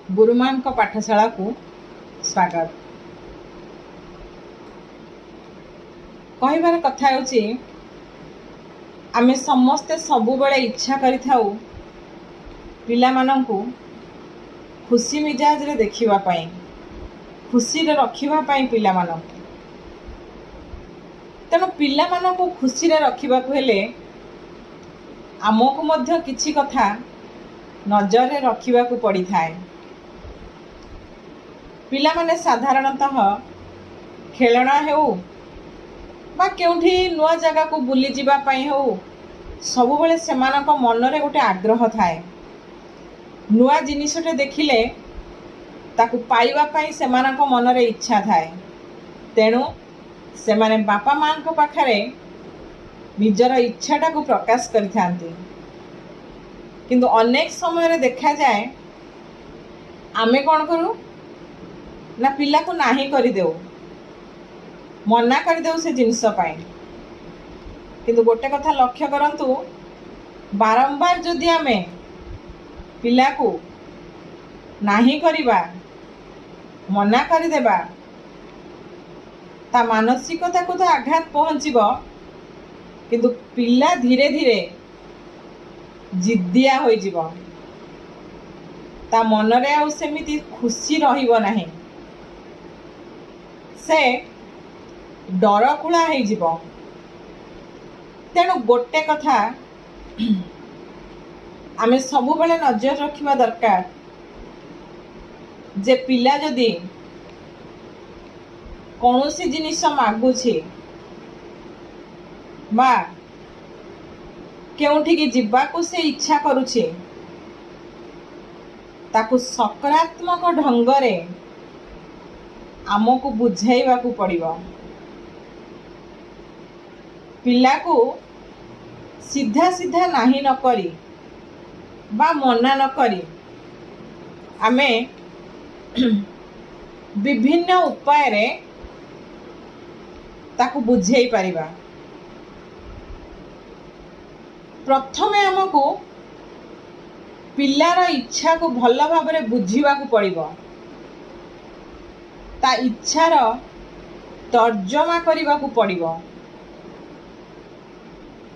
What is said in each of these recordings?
गुरुमां पाठशाला को स्वागत। कहबार कथा होची आमे समस्ते सबुबले इच्छा करिथाउ पिला मानंकु खुशी मिजाज रे देखिबा पाई, खुशी रे रखिबा पाई पिला मानंकु। तेणु पिला मानंकु खुशी रे रखिबा को हेले आमको मध्य किछि कथा नजर रे रखिबा को पड़ी थाए। पिला माने साधारणतः खेलना हेउ बा केउठी नुआ जगह को बुली जीवा पाई हेउ सब बेले सेमानक मनरे गोटे आग्रह थाए। नुआ जिनिसटे देखिले ताकू पाइबा पाई सेमानक मनरे इच्छा थाए। तेणु सेमाने बापा मां को पाखरे निजर इच्छाटा को प्रकाश करिथांती। किंतु अनेक समय रे देखा जाए आमे कौन करू ना पिला को नाही करि देउ, मना कर देउ से जिनस पाई। किंतु गोटे कथा लक्ष्य करंतु, बारंबार जदि आमे पिला को नाही करिबा, मना कर देबा, ता मानसिकता को तो आघात पहुंचीबो। किंतु पिला धीरे धीरे जिद्दिया होई जीवो, ता मनरे आ सेमिति खुशी रहिबो नाही, से डर कुला हो जीव। तेणु गोटे कथा आमे सबु बेले नजर रखिबा दरकार जे पिला जदि कौनसी जिनिस मागुछि बा केउठी की जीवाकू से इच्छा करुछि, ताकू सकारात्मक ढंगरे आमको बुझाइबा को पड़िबो। पिला को सीधा सीधा नाही न करी बा मना न करी आमे विभिन्न उपाय रे ताकू बुझाई परिबा। प्रथमे आमको पिलार इच्छा को भल भाव रे बुझीबा को पड़िबो, ता इच्छार तर्जमा करने को पड़िबो,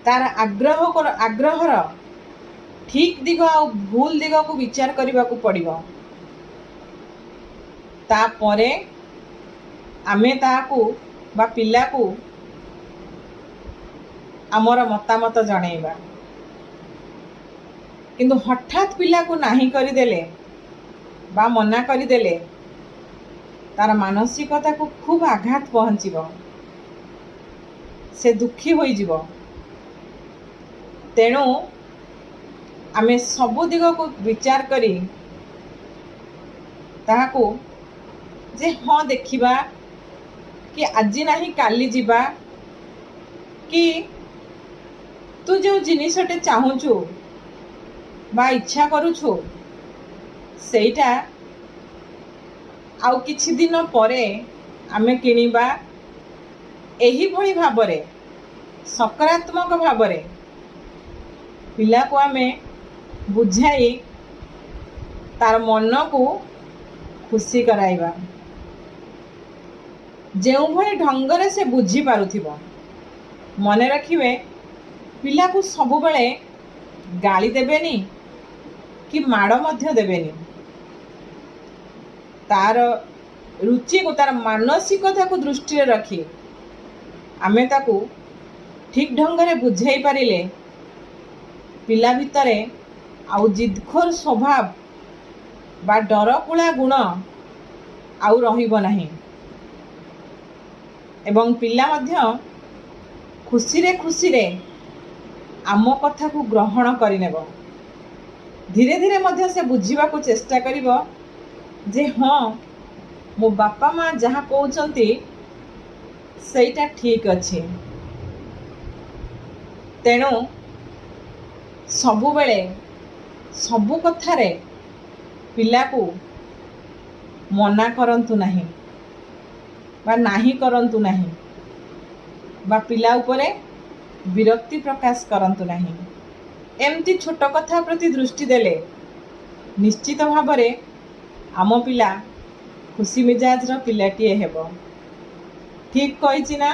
तार आग्रहर ठीक दिग आ भूल दिग को विचार करने को पड़िबो। तापरे आमे ताकू बा पिला को आमर मतामत जणैबा। किंतु हठात पिला को नाही करिदेले बा मना करिदेले तार मानसिकता को खूब आघात पहुँचीब, से दुखी हो जीव। तेणु आमे सबु दिग को विचार करी ताहाको जे हाँ देखिबा कि आज नाही काली जीवा, कि तू जो जिनिसटे चाहूचु बा इच्छा करूछु सेटा आउ किछि दिन परे आमे किनिबा। एही भली भाबरे सकारात्मक भाबरे पिला को आमे बुझाई तार मन को खुशी कराइबा। जेउ भली ढंगरे से बुझी पारुथिबो। मने रखिबे पिला को सबु बेले गाली देबेनी कि माड़ मध्य देबेनी। तार रुचि को तार मानसिकता को दृष्टि रे रखी आमे ताकू ठीक ढंगरे बुझाई पारिले पिला भितरे आउ जिदखोर स्वभाव बा डरकुला गुण आउ रहिबो नाही। एवं पिला मध्य खुशी रे आम कथा को ग्रहण करिनेबो। धीरे धीरे मध्य से बुझीबा को चेष्टा करिबो जे हाँ मो बापा माँ जहाँ कहते सेटा ठीक अच्छे। तेणु सबु बेले सबु कथारे पिला को मना करंतु नहीं बा नाही करंतु नहीं बा पिला उपरे विरक्ति प्रकाश करंतु नहीं। एमती छोट कथा प्रति दृष्टि देले निश्चित भाव ଆମ ପିଲା ଖୁସି ମିଜାଜର ପିଲାଟିଏ ହେବ। ଠିକ୍ କହିଛି ନା?